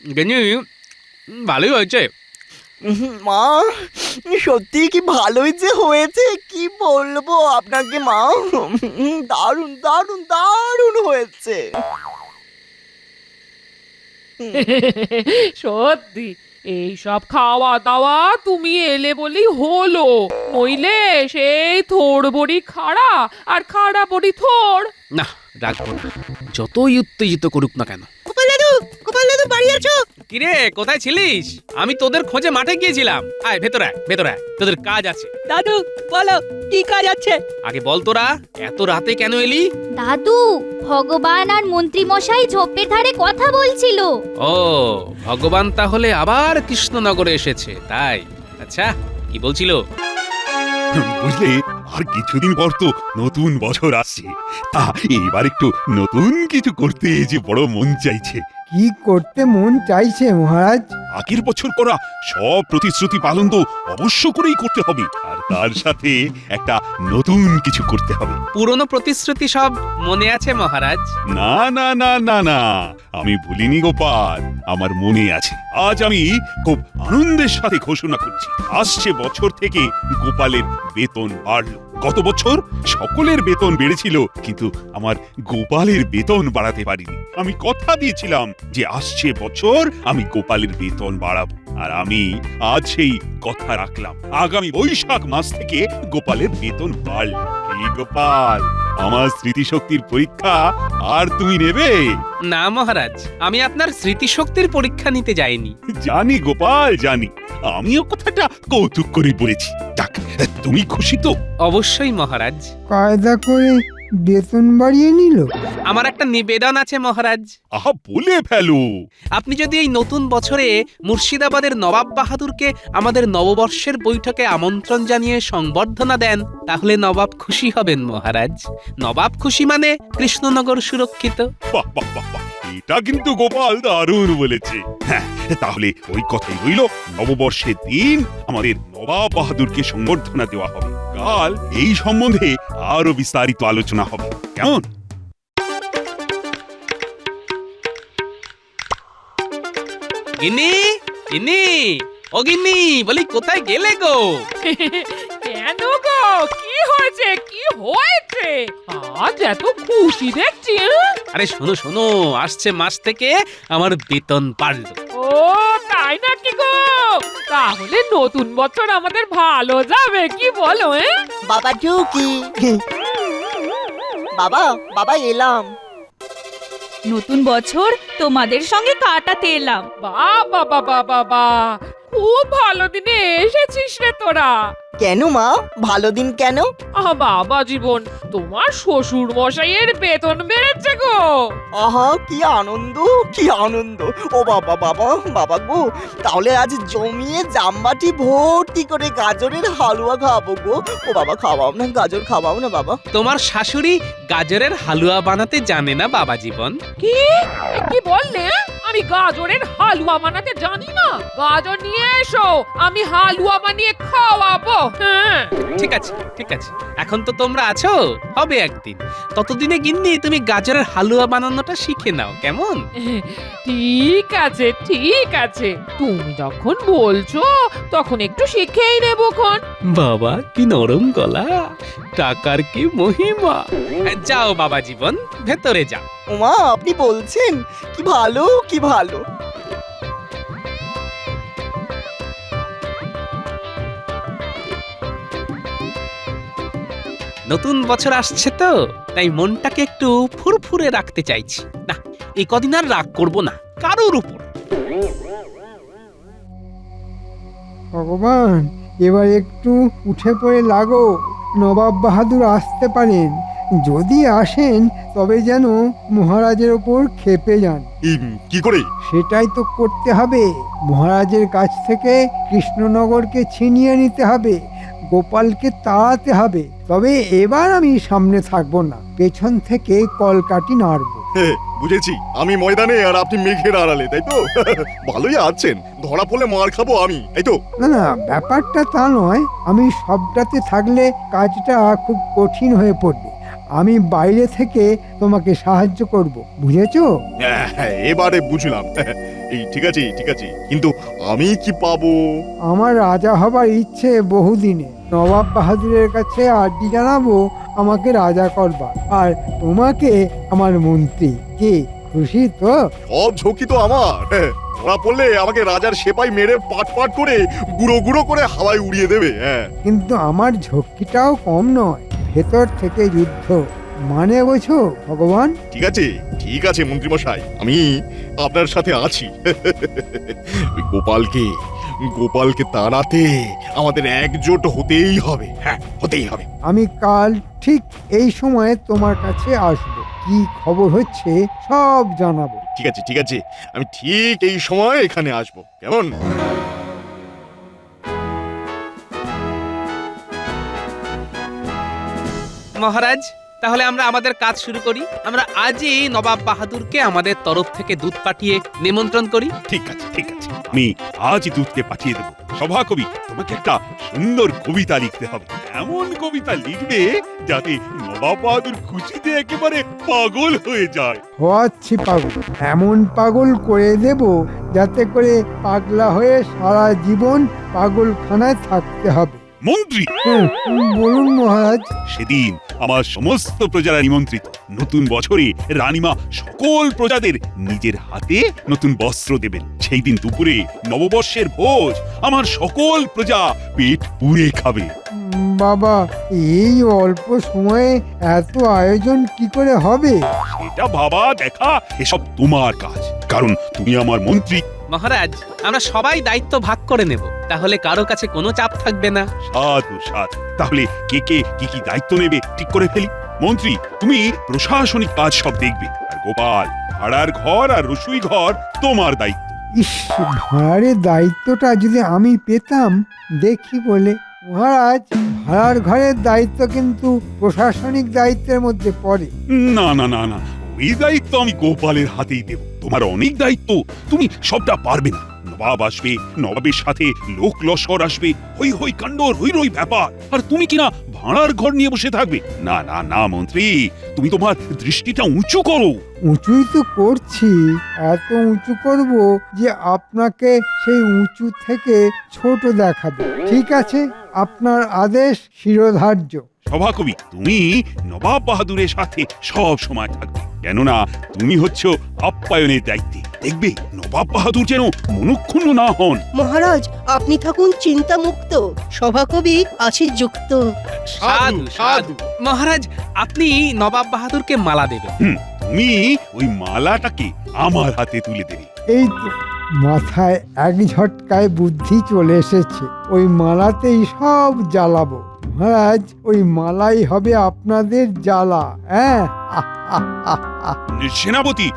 গেনি ভালোই হয়েছে। মা, সত্যি কি ভালোই যে হয়েছে, কি বলবো আপনাকে মা। দারুণ দারুণ দারুণ হয়েছে। সত্যি এই সব খাওয়া দাওয়া তুমি এলে বলেই হলো, নইলে সেই থোড় বড়ি খাড়া আর খাড়া বড়ি থোড়। না, রাখবো না, যতই উত্তেজিত করুক না কেন। গোপাল দাদু বাড়ি আছো? কিরে, কোথায় ছিলিস? আমি তোদের খোঁজে মাঠে গিয়েছিলাম। আয় ভেতরে আয়, ভেতরে আয়, তোদের কাজ আছে। দাদু বলো, কি কাজ আছে? আগে বল, তোরা এত রাতে কেন এলি? দাদু, ভগবান আর মন্ত্রী মশাই ঝোপের ধারে কথা বলছিল। ও, ভগবান তাহলে আবার কৃষ্ণনগরে এসেছে, তাই? আচ্ছা, কি বলছিল? বুঝলে, আর কিছুদিন পর তো নতুন বছর আসছে, তা এবার একটু নতুন কিছু করতে যে বড় মন চাইছে। কি করতে মন চাইছে মহারাজ? আগের বছর করা সব প্রতিশ্রুতি পালন তো অবশ্য করেই করতে হবে, আর তার সাথে একটা নতুন কিছু করতে হবে। পুরনো প্রতিশ্রুতি সব মনে আছে মহারাজ? না না না না না, আমি ভুলিনি গোপাল, আমার মনে আছে। আজ আমি খুব আনন্দের সাথে ঘোষণা করছি, আসছে বছর থেকে গোপালের বেতন বাড়লো। গত বছর সকলের বেতন বেড়েছিল, কিন্তু আমার গোপালের বেতন বাড়াতে পারিনি। আমি কথা দিয়েছিলাম যে আসছে বছর আমি গোপালের বেতন বাড়াবো, আর আমি আজ সেই কথা রাখলাম। আগামী বৈশাখ মাস থেকে গোপালের বেতন বাড়ল। কি গোপাল, আমার স্মৃতিশক্তির পরীক্ষা আর তুমি নেবে? না মহারাজ, আমি আপনার স্মৃতিশক্তির পরীক্ষা নিতে যাইনি। জানি গোপাল, জানি, আমিও কথাটা কৌতুক করে বলেছি। যাক, তুমি খুশি তো? অবশ্যই মহারাজ। কায়দা করে বেতন বাড়িয়ে নিল। আমার একটা নিবেদন আছে মহারাজ। আহা, বলে ফেলো। আপনি যদি এই নতুন বছরে মুর্শিদাবাদের নবাব বাহাদুরকে আমাদের নববর্ষের বৈঠকে আমন্ত্রণ জানিয়ে সংবর্ধনা দেন, তাহলে নবাব খুশি হবেন মহারাজ। নবাব খুশি মানে কৃষ্ণনগর সুরক্ষিত। বাহ বাহ বাহ বাহ, এটা কিন্তু গোপাল দারুণ বলেছে। হ্যাঁ, তাহলে ওই কথাই রইল, নববর্ষের দিন আমাদের নবাব বাহাদুরকে সংবর্ধনা দেওয়া হবে। কাল এই সম্বন্ধে আরো বিস্তারিত আলোচনা হবে, কেমন? গিন্নি, গিন্নি, ও গিন্নি, বলি কোথায় গেলে গো? কেন গো, কি হয়েছে, কি হয়েছে? আজ এত খুশি দেখছি। আরে শোনো শোনো, আসছে মাস থেকে আমার বেতন বাড়লো। ও তাই নাকি গো? তাহলে নতুন বছর আমাদের ভালো যাবে, কি বলো? বাবা ঢুকি। বাবা বাবা এলাম। নতুন বছর তোমাদের সঙ্গে কাটাতে এলাম। বাবা বাবা বাবা, খুব ভালো দিনে এসেছিস রে তোরা। কেন মা, ভালো দিন কেন? বাবা জীবন, তোমার শ্বশুর মশাইয়ের বেতন বেড়েছে গো। আহা, কি আনন্দ, কি আনন্দ। ও বাবা বাবা বাবা গো, তাহলে আজ জমিয়ে জামবাটি ভর্তি করে গাজরের হালুয়া খাবো গো। ও বাবা, খাওয়াও না, গাজর খাওয়াও না বাবা। তোমার শাশুড়ি গাজরের হালুয়া বানাতে জানে না বাবা জীবন। কি কি বললে? আমি গাজরের হালুয়া বানাতে জানি না? গাজর নিয়ে এসো, আমি হালুয়া বানিয়ে খাওয়াবো। হ্যাঁ, ঠিক আছে ঠিক আছে, এখন তো তোমরা আছো, হবে একদিন। ততদিনে গিন্নি তুমি গাজরের হালুয়া বানানোটা শিখে নাও, কেমন? ঠিক আছে ঠিক আছে, তুমি যখন বলছো তখন একটু শিখেই নেবো খন। বাবা কি নরম গলা, টাকার কি মহিমা। যাও বাবা জীবন, ভেতরে যাও। ওমা, আপনি বলছেন? কি ভালো, কি ভালো। নতুন বছর আসছে তো, তাই মনটাকে একটু ফুরফুরে রাখতে চাইছি। না, এই কদিন আর রাগ করব না কারোর উপর। ভগবান, এবার একটু উঠে পড়ে লাগো। নবাব বাহাদুর আসতে পারেন, যদি আসেন তবে যেন মহারাজের ওপর ক্ষেপে যান। কি করে? সেটাই তো করতে হবে। মহারাজের কাছ থেকে কৃষ্ণনগরকে ছিনিয়ে নিতে হবে, গোপালকে তাড়াতে হবে। তবে এবার আমি সামনে থাকবো না, পেছন থেকে কলকাঠি নাড়বো। বুঝেছি, আমি ময়দানে আর আপনি মেঘের আড়ালে, তাই তো? ভালোই আছেন, ধরা পড়লে মার খাবো আমি, তাই তো? না না, ব্যাপারটা তা নয়। আমি সবটাতে থাকলে কাজটা খুব কঠিন হয়ে পড়বে। আমি বাইরে থেকে তোমাকে সাহায্য করব, বুঝেছো? এবারে বুঝলাম। এই ঠিক আছে ঠিক আছে, কিন্তু আমি কি পাবো? আমার রাজা হবার ইচ্ছে বহুদিনে। নবাব বাহাদুরের কাছে আর্জি জানাবো আমাকে রাজা করবা, আর তোমাকে আমার মন্ত্রী। কি খুশি তো? সব ঝুঁকি তো আমার। ধরা পড়লে আমাকে রাজার সেপাই মেরে পাট পাট করে গুঁড়ো গুঁড়ো করে হাওয়ায় উড়িয়ে দেবে। হ্যাঁ, কিন্তু আমার ঝক্কিটাও কম নয়। ভেতর থেকে যুদ্ধ, মানে বোঝো ভগবান? ঠিক আছে মন্ত্রীমশাই, আমি আপনার সাথে আছি। ওই গোপালকে তাড়াতে আমাদের একজোট হতেই হবে। হ্যাঁ, হতেই হবে। আমি কাল ঠিক এই সময়ে তোমার কাছে আসবো, কি খবর হচ্ছে সব জানাবো। ঠিক আছে, আমি ঠিক এই সময় এখানে আসবো। কেমন? মহারাজ, তাহলে আমরা আমাদের কাজ শুরু করি। আমরা আজই নবাব বাহাদুরকে আমাদের তরফ থেকে দূত পাঠিয়ে নিমন্ত্রণ করি। ঠিক আছে ঠিক আছে, আমি আজই দূতকে পাঠিয়ে দেবো। সভাকবি, তোমাকে একটা সুন্দর কবিতা লিখতে হবে। এমন কবিতা লিখবে যাতে নবাব বাহাদুর খুশিতে একেবারে পাগল হয়ে যায়। হওয়াচ্ছি পাগল, এমন পাগল করে দেব যাতে করে পাগলা হয়ে সারা জীবন পাগলখানায় থাকতে হবে। মন্ত্রী, বলুন মহারাজ। সেদিন আমার সমস্ত প্রজারা নিমন্ত্রিত। নতুন বছরে রানীমা সকল প্রজাদের নিজের হাতে নতুন বস্ত্র দেবেন। সেই দিন দুপুরে নববর্ষের ভোজ আমার সকল প্রজা পেট পুড়ে খাবে। বাবা, এই অল্প সময়ে এত আয়োজন কি করে হবে? সেটা ভাবা দেখা এসব তোমার কাজ, কারণ তুমি আমার মন্ত্রী। মহারাজ, আমরা সবাই দায়িত্ব ভাগ করে নেব, তাহলে কারো কাছে কোনো চাপ থাকবে না। সাধু সাধু, তাহলে কে কে কি কি দায়িত্ব নেবে ঠিক করে ফেলি। মন্ত্রী, তুমি প্রশাসনিক কাজ সব দেখবে, আর গোপাল ভাড়ার ঘর আর রসুই ঘর তোমার দায়িত্ব। ইস, ভাড়ারের দায়িত্বটা যদি আমি পেতাম। দেখি বলে মহারাজ, ভাড়ার ঘরের দায়িত্ব কিন্তু প্রশাসনিক দায়িত্বের মধ্যে পড়ে। না না না না, ওই দায়িত্ব আমি গোপালের হাতেই দেব। তোমার অনেক দায়িত্ব, তুমি সবটা পারবে না। নবাব আসবে, নবাবের সাথে লোক লস্কর আসবে, হই হই কাণ্ড, রই রই ব্যাপার, আর তুমি কিনা ভাড়ার ঘর নিয়ে বসে থাকবে। না না না মন্ত্রী, তুমি তোমার দৃষ্টিটা উঁচু করো। উঁচুই তো করছি, এত উঁচু করব যে আপনাকে সেই উঁচু থেকে ছোট দেখাবে। ঠিক আছে, আপনার আদেশ শিরোধার্য। সভাকবি, তুমি নবাব বাহাদুরের সাথে সব সময় থাকবে, কেননা তুমি হচ্ছ আপ্যায়নের দায়িত্বে। দেখবে নবাব বাহাদুর যেন মনক্ষুণ্ণ না হন। মহারাজ, আপনি থাকুন চিন্তামুক্ত, সভাকবি আছে যুক্ত। সাধু সাধু। মহারাজ, আপনি নবাব বাহাদুরকে মালা দেবেন। তুমি ওই মালাটাকে আমার হাতে তুলে দেবে। এই তো মাথায় এক ঝটকায় বুদ্ধি চলে এসেছে। ওই মালাতেই সব জ্বালাবো মহারাজ। ওই মালাই হবে আপনাদের জ্বালা। হ্যাঁ, সেনাপতি,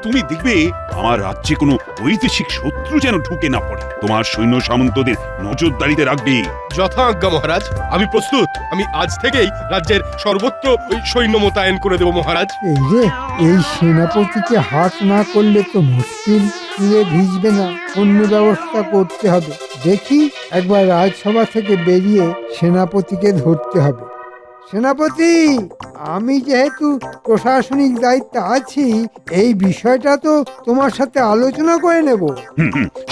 তুমি দেখবে আমার রাজ্যে কোনো বৈদেশিক শত্রু যেন ঢুকে না পড়ে। তোমার সৈন্য সামন্তদের নজরদারিতে রাখবে। যথাজ্ঞা মহারাজ, আমি প্রস্তুত। আমি আজ থেকেই রাজ্যের সর্বত্র ওই সৈন্য মোতায়েন করে দেব মহারাজ। এই রে, এই সেনাপতিকে হাত না করলে তো মুশকিল। চুলে ভিজবে না, অন্য ব্যবস্থা করতে হবে। দেখি, একবার রাজসভা থেকে বেরিয়ে সেনাপতিকে ধরতে হবে। সেনাপতি, আমি যেহেতু প্রশাসনিক দায়িত্বে আছি, এই বিষয়টা তো তোমার সাথে আলোচনা করে নেব।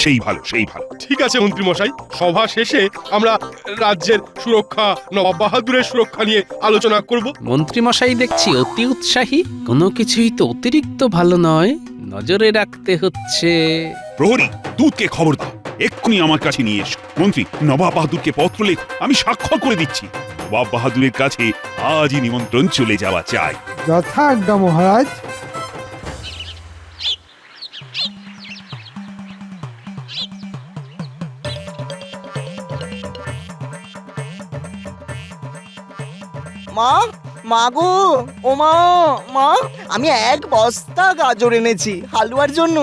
সেই ভালো সেই ভালো। ঠিক আছে মন্ত্রী মশাই, সভা শেষে আমরা রাজ্যের সুরক্ষা, নবাব বাহাদুরের সুরক্ষা নিয়ে আলোচনা করব। মন্ত্রী মশাই দেখছি অতি উৎসাহী। কোনো কিছুই তো অতিরিক্ত ভালো নয়, নজরে রাখতে হচ্ছে। প্রহরী, দূতকে খবর দাও, এক্ষুনি আমার কাছে নিয়ে এসো। মন্ত্রী, নবাব বাহাদুরকে পত্র লেখ, আমি স্বাক্ষর করে দিচ্ছি। নবাব বাহাদুরের কাছে আজই নিমন্ত্রণ চলে যাওয়া চাই। যথাজ্ঞা মহারাজ। মা, মা গো, ও মা, মা, আমি এক বস্তা গাজর এনেছি হালুয়ার জন্য।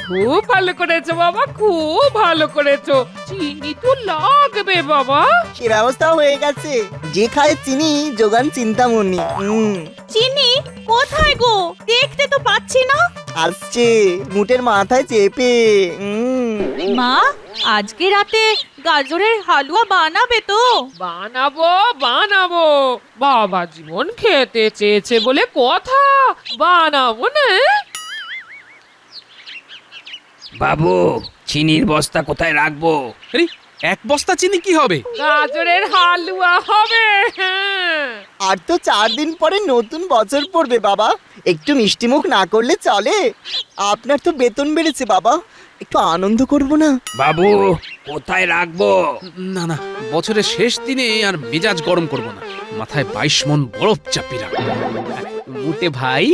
খুব ভালো করেছো বাবা, খুব ভালো করেছো। চিনি তো লাগবে বাবা। সে ব্যবস্থা হয়ে গেছে। যে খায় চিনি যোগান চিন্তামণি। চিনি কোথায় গো? দেখতে তো পাচ্ছি না। আসছে মুটের মাথায় চেপে। মা, আজকে রাতে গাজরের হালুয়া বানাবে তো? বানাবো বানাবো, বাবা জীবন খেতে চেয়েছে বলে কথা। বানাবো না? বাবু চিনির বস্তা কোথায় রাখবো? আরে, এক বস্তা চিনি কি হবে? গাজরের হালুয়া হবে। হ্যাঁ। আর তো 4 দিন পরে নতুন বছর পড়বে বাবা, একটু মিষ্টিমুখ না করলে চলে? আপনার তো বেতন বেড়েছে বাবা, একটু আনন্দ করব না? বাবু কোথায় রাখবো? না না, বছরের শেষ দিনে আর মেজাজ গরম করব না, মাথায় 22 মন বরফ চাপি রাখবো। মুটে ভাই,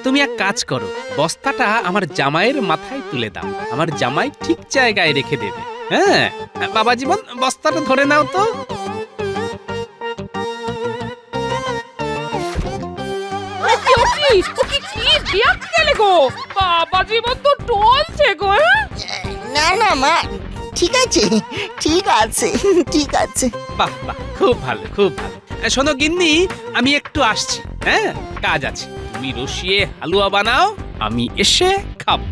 তুমি এক কাজ করো, বস্তাটা আমার জামাইয়ের মাথায় তুলে দাও, আমার জামাই ঠিক জায়গায় রেখে দেবে। হ্যাঁ বাবা জীবন, বস্তাটা ধরে নাও তো। বাবা জীবন তো টলছে গো। না না মা, ঠিক আছে ঠিক আছে ঠিক আছে। বাহ বাহ, খুব ভালো খুব ভালো। শোনো গিন্নি, আমি একটু আসছি, হ্যাঁ কাজ আছে। তুমি রসিয়ে হালুয়া বানাও, আমি এসে খাবো।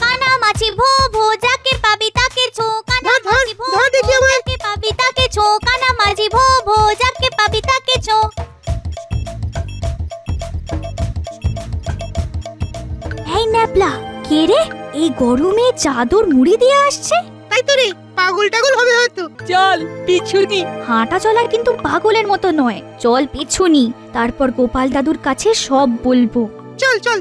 কানা মাছি ভো ভো, যাকে পাবি তাকে ছো। কানা মাছি ভো ভো, যাকে পাবি তাকে ছো। কানা মাছি ভো ভো, যাকে পাবি তাকে ছো। এই ন্যাপলা, কে রে এই গরমে চাদর মুড়ি দিয়ে আসছে? তাই তো রে, পাগল টাগল হবে হয়তো। চল পিছুনি। হাঁটা চলা কিন্তু পাগলের মতো নয়, চল পিছুনি, তারপর গোপাল দাদুর কাছে সব বলবো। চল চল।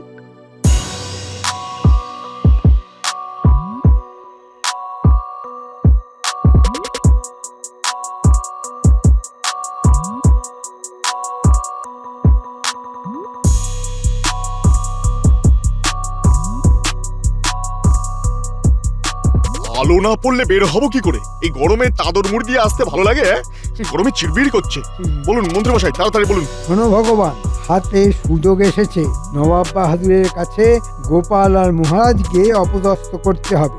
আলো না পড়লে বের হবো কি করে? এই গরমে চাদর মুড়ি দিয়ে আসতে ভালো লাগে? গরমে চিড়বিড় করছে। বলুন মন্ত্রীমশাই, তাড়াতাড়ি বলুন। শোনো ভগবান, হাতে সুযোগ এসেছে, নবাব বাহাদুরের কাছে গোপাল আর মহারাজকে অপদস্থ করতে হবে।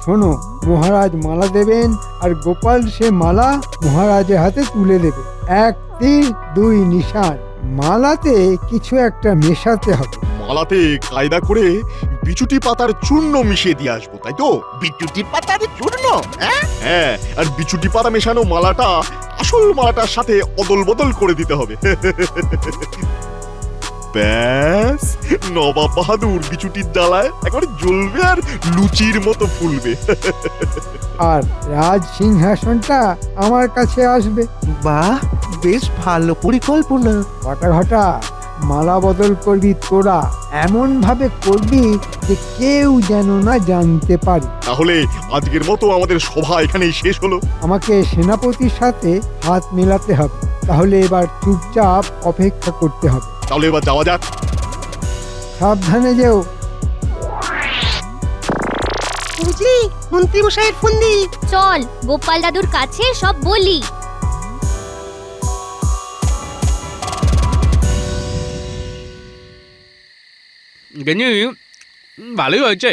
শোনো, মহারাজ মালা দেবেন আর গোপাল সে মালা মহারাজের হাতে তুলে দেবে। 1 তীর 2 নিশান, মালাতে কিছু একটা মেশাতে হবে। মালাতে কায়দা করে বিচুটি পাতার চূর্ণ মিশিয়ে দিয়ে আসবো, তাই তো? বিচুটি পাতার চূর্ণ? হ্যাঁ, আর বিচুটি পাতা মেশানো মালাটা আসল মালাটার সাথে অদল বদল করে দিতে হবে। ব্যাস, নবাব বাহাদুর বিচুটির জ্বালায় একেবারে জ্বলবে আর লুচির মতো ফুলবে। আর রাজ সিংহাসনটা আমার কাছে আসবে। বাহ, বেশ ভালো পরিকল্পনা। ঘটা ঘটা, মালা বদল করবি তোরা, এমন ভাবে করবি যে কেউ যেন না জানতে পারে। তাহলে আজকের মতো আমাদের সভা এখানেই শেষ হলো। আমাকে সেনাপতির সাথে হাত মেলাতে হবে, তাহলে এবার চুপচাপ অপেক্ষা করতে হবে। তাহলে এবার যাওয়া যাক। সাবধানে যেও। বুঝলি, মন্ত্রী মশাইয়ের ফন্দি। চল গোপাল দাদুর কাছে সব বলি। গিন্নি, ভালোই হয়েছে।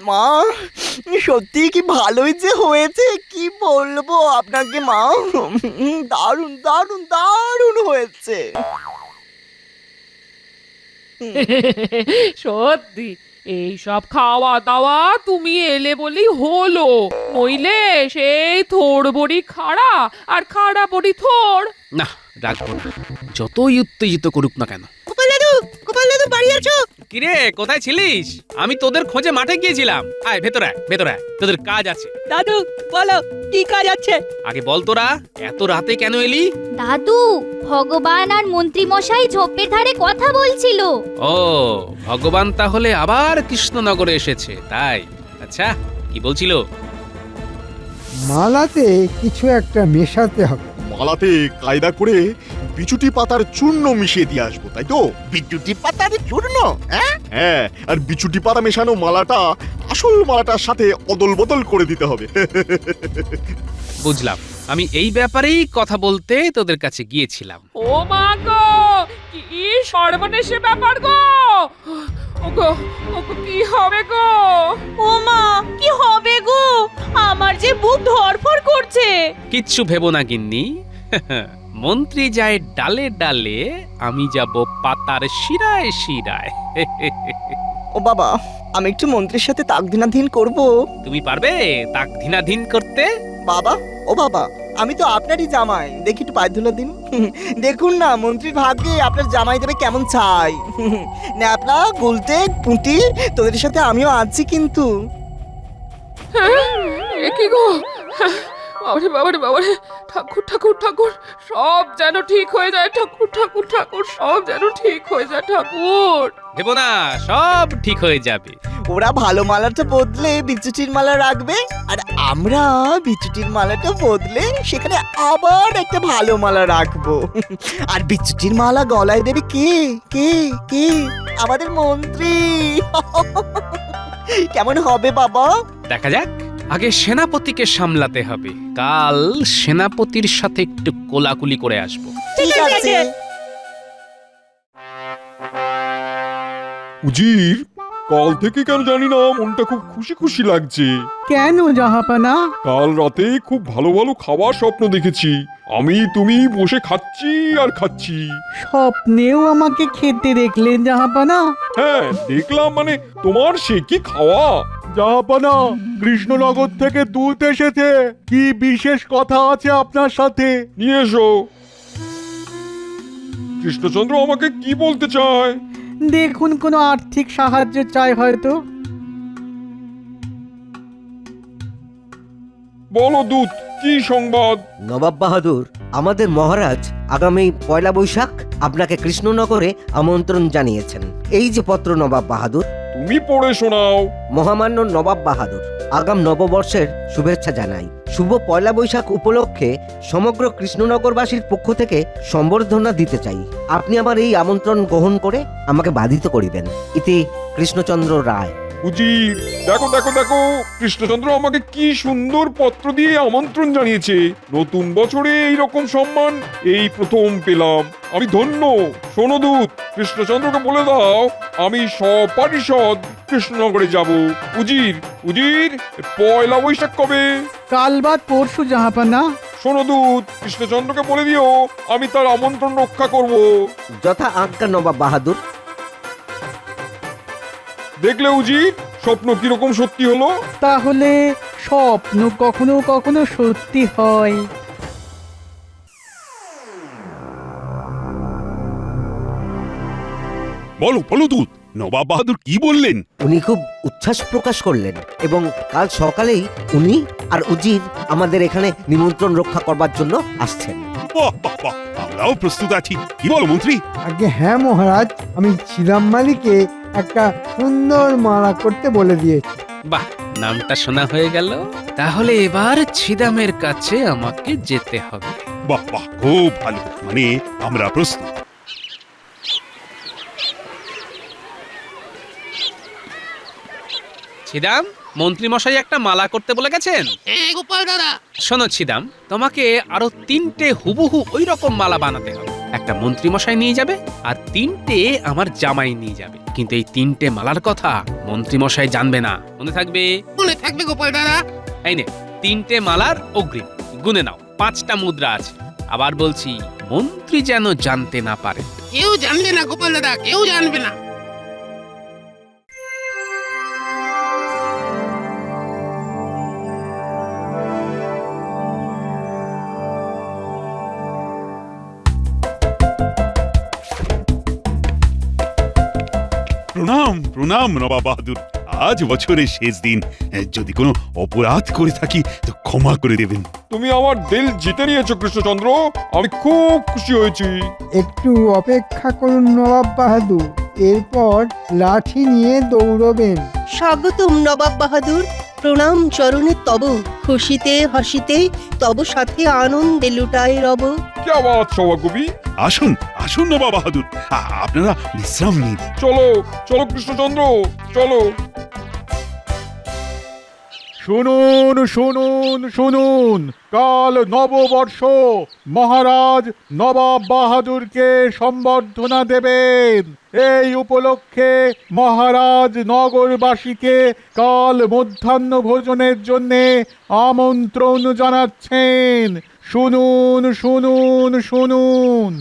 মা, সত্যি কি ভালোই যে হয়েছে, কি বলবো আপনাকে মা, দারুণ দারুণ দারুণ হয়েছে। সত্যি এই সব খাওয়া দাওয়া তুমি এলে বলেই হলো, নইলে সেই থোড় বড়ি খাড়া আর খাড়া বড়ি থোড়। না, রাখবো না, যতই উত্তেজিত করুক না কেন। গোপাল দাদু বাড়ি আছো? কিরে, কোথায় ছিলিস? আমি তোদের খোঁজে মাঠে গিয়েছিলাম। আয় ভেতরে আয়, ভেতরে আয়, তোদের কাজ আছে। দাদু বলো কি কাজ আছে? আগে বল তোরা এত রাতে কেন এলি? দাদু, ভগবান আর মন্ত্রী মশাই ঝোপের ধারে কথা বলছিল। ও, ভগবান তাহলে আবার কৃষ্ণনগরে এসেছে, তাই? আচ্ছা, কি বলছিল? মালাতে কিছু একটা মেশাতে হবে। মালাতে কায়দা করে বিচুটি পাতার চূর্ণ মিশিয়ে দিয়ে আসবো, তাই তো? বিচুটি পাতার চূর্ণ? হ্যাঁ, আর বিচুটি পাতা মেশানো মালাটা আসল মালাটার সাথে অদল বদল করে দিতে হবে। বুঝলাম, আমি এই ব্যাপারেই কথা বলতে তোদের কাছে গিয়েছিলাম। ও মা গো, কি সর্বনেশে ব্যাপার গো! ওগো, ওগো কি হবে গো? ও মা, কি হবে গো? আমার যে বুক ধড়ফড় করছে। কিচ্ছু ভেবো না গিন্নি, মন্ত্রী যায় ডালে ডালে, আমি যাব পাতার শিরায় শিরায়। ও বাবা, আমি একটু মন্ত্রীর সাথে তাক দিনাধীন করবো। তুমি পারবে তাক ধিনাধীন করতে? বাবা, ও বাবা, আমি তো আপনারই জামাই, দেখি একটু পায়ে ধুলো দিন। দেখুন না মন্ত্রীর ভাগ্যে আপনার জামাই দেবে কেমন চাই। ন্যাপলা গুলটে পুঁটি তোদের সাথে আমিও আছি কিন্তু। এ কি গো, বাবারে বাবারে বাবারে, ঠাকুর ঠাকুর ঠাকুর, সব যেন ঠিক হয়ে যায়, ঠাকুর ঠাকুর ঠাকুর, সব যেন ঠিক হয়ে যায় ঠাকুর। দেব না, সব ঠিক হয়ে যাবে। ওরা ভালো মালাটা বদলে বিচুটির মালা রাখবে, আর আমরা বিচুটির মালাটা বদলে সেখানে আবার একটা ভালো মালা রাখবো। আর বিচুটির মালা গলায় দেবে কে কে কে? আমাদের মন্ত্রী। কেমন হবে বাবা? দেখা যাক, আগে সেনাপতিকে সামলাতে হবে। কাল সেনাপতির সাথে একটু কোলাকুলি করে আসবো। ঠিক আছে। উজির, কাল থেকে কেন জানি না মনটা খুব খুশি খুশি লাগছে। কেন জাহাপানা? কাল রাতে খুব ভালো ভালো খাবার স্বপ্ন দেখেছি। আমি তুমি বসে খাচ্ছি আর খাচ্ছি। স্বপ্নেও আমাকে খেতে দেখলেন জাহাপানা? হ্যাঁ দেখলাম, মানে তোমার সে কি খাওয়া। জাহাপানা, কৃষ্ণনগর থেকে দুধ এসেছে। কি বিশেষ কথা আছে আপনার সাথে? নিয়ে এসো। কৃষ্ণচন্দ্র আমাকে কি বলতে চায়? দেখুন, কোনো আর্থিক সাহায্য চাই হয়তো। বলো দূত, কি সংবাদ? নবাব বাহাদুর, আমাদের মহারাজ আগামী পয়লা বৈশাখ আপনাকে কৃষ্ণনগরে আমন্ত্রণ জানিয়েছেন। এই যে পত্র নবাব বাহাদুর। তুমি পড়ে শোনাও। মহামান্য নবাব বাহাদুর, আগাম নববর্ষের শুভেচ্ছা জানাই। শুভ পয়লা বৈশাখ উপলক্ষে সমগ্র কৃষ্ণনগরবাসীর পক্ষ থেকে সম্বর্ধনা দিতে চাই। আপনি আমার এই আমন্ত্রণ গ্রহণ করে আমাকে বাধিত করিবেন। ইতি কৃষ্ণচন্দ্র রায়। উজির, দেখো দেখো দেখো, কৃষ্ণচন্দ্র আমাকে কি সুন্দর পত্র দিয়ে আমন্ত্রণ জানিয়েছে। নতুন বছরে এইরকম সম্মান এই প্রথম পেলাম। আমি ধন্য। শোনো দূত, কৃষ্ণচন্দ্রকে বলে দাও আমি সপরিষদ কৃষ্ণনগরে যাব। উজির, উজির, পয়লা বৈশাখ কবে? কাল বাদ পরশু জাহাপানা। শোনো দূত, কৃষ্ণচন্দ্রকে বলে দিও আমি তার আমন্ত্রণ রক্ষা করব। যথা আজ্ঞা নবাব বাহাদুর। দেখলে উজির, স্বপ্ন কিরকম সত্যি হলো? তাহলে স্বপ্ন কখনো কখনো সত্যি হয়। বলো বলো দূত, নবাব বাহাদুর কি বললেন? উনি খুব উচ্ছ্বাস প্রকাশ করলেন এবং কাল সকালেই উনি আর উজির আমাদের এখানে নিমন্ত্রণ রক্ষা করবার জন্য আসছেন। বাহ বাহ বাহ, আমরাও প্রস্তুত আছি। কি বলো মন্ত্রী? আগে হ্যাঁ মহারাজ, আমি ছিদাম মালিকে একটা সুন্দর মালা করতে বলে দিয়েছি। বাহ, নামটা শোনা হয়ে গেল। তাহলে এবার ছিদামের কাছে আমাকে যেতে হবে। বাহ বাহ, খুব ভালো। মানে আমরা প্রস্তুত। ছিদাম, মন্ত্রী মশাই একটা মালা করতে বলে গেছেন। গোপাল দাদা, শোনো ছিদাম, তোমাকে আরো 3টে হুবহু ওই রকম মালা বানাতে হবে। একটা মন্ত্রী মশাই নিয়ে যাবে আর 3টে আমার জামাই নিয়ে যাবে। কিন্তু এই 3টে মালার কথা মন্ত্রী মশাই জানবে না, মনে থাকবে? মনে থাকবে গোপাল দাদা। এই নে 3টে মালার অগ্রিম, গুনে নাও। 5টা মুদ্রা আছে। আবার বলছি, মন্ত্রী যেন জানতে না পারে। কেউ জানবে না গোপাল দাদা, কেউ জানবে না। প্রণাম প্রণাম নবাব বাহাদুর। আজ বছরের শেষ দিন। যদি কোনো অপরাধ করে থাকি তো ক্ষমা করে দেবেন। তুমি আমার দিল জিতে নিয়েছো কৃষ্ণচন্দ্র, আমি খুব খুশি হয়েছি। একটু অপেক্ষা করুন নবাব বাহাদুর, এরপর লাঠি নিয়ে দৌড়বেন। স্বাগতম নবাব বাহাদুর, প্রণাম চরণে তব। খুশিতে হাসিতে তব সাথে আনন্দে লুটায় রব। কি আওয়াজ সভাকবি? আসুন আসুন নবাব বাহাদুর, আপনারা বিশ্রাম নিন। চলো চলো কৃষ্ণচন্দ্র, চলো। শুনুন শুনুন শুনুন, কাল নববর্ষ। মহারাজ নবাব বাহাদুরকে সম্বর্ধনা দেবেন। এই উপলক্ষে মহারাজ নগরবাসীকে কাল মধ্যাহ্ন ভোজনের জন্য আমন্ত্রণ জানাচ্ছেন। শুনুন শুনুন শুনুন।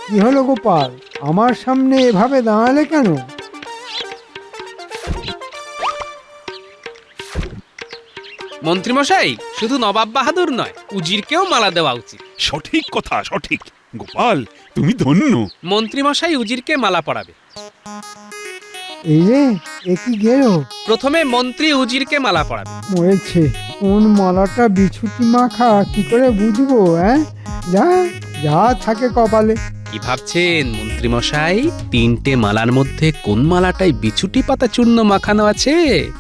কি হলো গোপাল, আমার সামনে এভাবে দাঁড়ালে কেন? মন্ত্রীমশাই, শুধু নবাব বাহাদুর নয়, উজিরকেও মালা দেওয়া উচিত। সঠিক কথা, সঠিক। গোপাল, তুমি ধন্য। মন্ত্রীমশাই উজিরকে মালা পরাবে। এই রে, এ কি গেল? প্রথমে মন্ত্রী উজিরকে মালা পরাবে। মরেছে, কোন মালাটা বিছুটি মাখা কি করে বুঝবো? যা যা থাকে কপালে। কি ভাবছেন মন্ত্রীমশাই? 3টে মালার মধ্যে কোন মালাটায় বিছুটি পাতা চূর্ণ মাখানো আছে?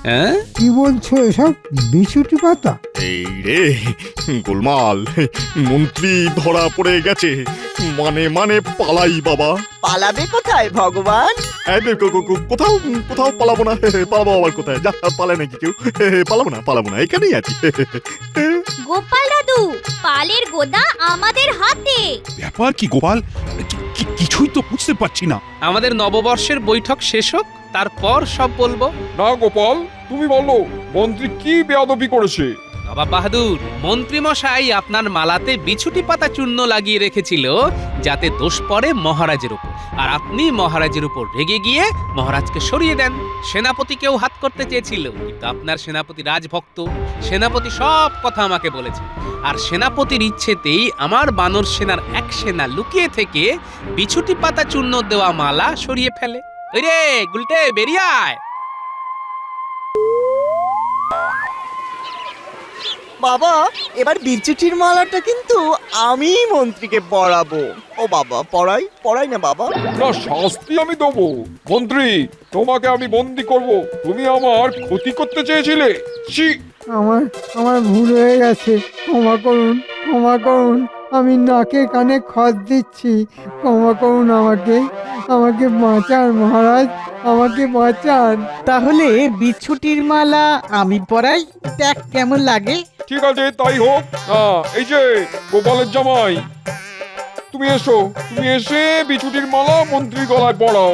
হ্যাঁ, কি বলছো এসব? বিছুটি পাতা? এই রে গোলমাল, মন্ত্রী ধরা পড়ে গেছে। মানে পালাই বাবা। পালাবে কোথায় ভগবান? কোথাও কোথাও পালাবো না। পালাবো আবার কোথায়? যা পালায় নাকি কেউ? পালাবো না, এখানেই আছি। গোপাল দাদু, পালের গোদা আমাদের হাতে। ব্যাপার কি গোপাল? কিছুই তো বুঝতে পারছি না। আমাদের নববর্ষের বৈঠক শেষ হোক, তারপর সব বলবো। না গোপাল, তুমি বলো মন্ত্রী কি বেয়াদবি করেছে? নবাব বাহাদুর, মন্ত্রীমশাই আপনার মালাতে বিছুটি পাতা চূর্ণ লাগিয়ে রেখেছিল যাতে দোষ পড়ে মহারাজের উপর, আর আপনি মহারাজের উপর রেগে গিয়ে মহারাজকে সরিয়ে দেন। সেনাপতিকেও হাত করতে চেয়েছিল, কিন্তু আপনার সেনাপতি রাজভক্ত। সেনাপতি সব কথা আমাকে বলেছে, আর সেনাপতির ইচ্ছেতেই আমার বানর সেনার এক সেনা লুকিয়ে থেকে বিছুটি পাতা চূর্ণ দেওয়া মালা সরিয়ে ফেলে। ওই রে গুলটে, বেরিয়ে আয়। বাবা, এবার বিছুটির মালাটা কিন্তু আমি মন্ত্রীকে পরাবো। ও বাবা, পড়াই না বাবা। না, শাস্তি আমি দেবো। মন্ত্রী, তোমাকে আমি বন্দি করব। তুমি আমার ক্ষতি করতে চেয়েছিলে। ছি! আমার ভুল হয়ে গেছে, ক্ষমা করুন, ক্ষমা করুন। আমি নাকে কানে খত দিচ্ছি, ক্ষমা করুন আমাকে। আমাকে বাঁচান মহারাজ, আমাকে বাঁচান। তাহলে বিছুটির মালা আমি পরাই, দেখ কেমন লাগে। ঠিক আছে, তাই হোক। এই যে গোপালের জামাই, তুমি এসো। তুমি এসে বিছুটির মালা মন্ত্রী গলায় পড়াও।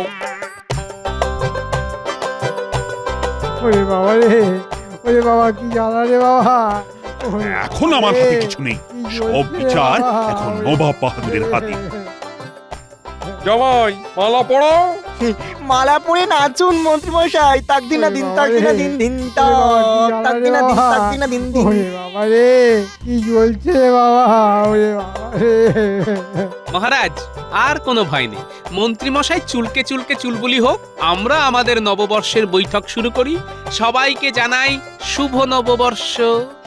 ওরে বাবা রে, ওরে বাবা, কি জ্বালা রে বাবা। এখন আমার হাতে কিছু নেই, সব বিচার এখন নবাব বাহাদুরের হাতে। জামাই, মালা পড়াও। মালা পরে নাচুন মন্ত্রীমশাই। তাক দিনা দিন, তাক দিনা দিন, দিন তাক দিনা দিন, তাক দিনা দিন, দিন। ওরে বাবা রে, কি জ্বলছে রে বাবা, ওরে বাবা রে। মহারাজ, আর কোনো ভয় নেই। মন্ত্রীমশাই চুলকে চুলকে চুলবুলি হোক, আমরা আমাদের নববর্ষের বৈঠক শুরু করি। সবাইকে জানাই শুভ নববর্ষ।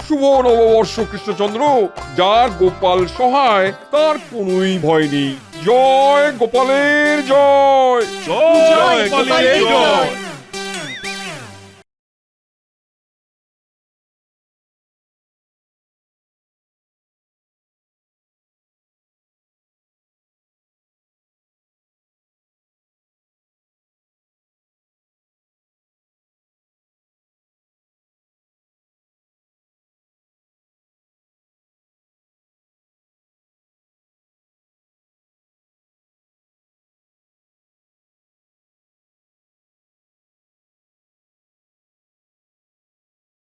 শুভ নববর্ষ কৃষ্ণচন্দ্র। যার গোপাল সহায়, তার কোনোই ভয় নেই। জয় গোপালের জয়। জয় গোপালের জয়।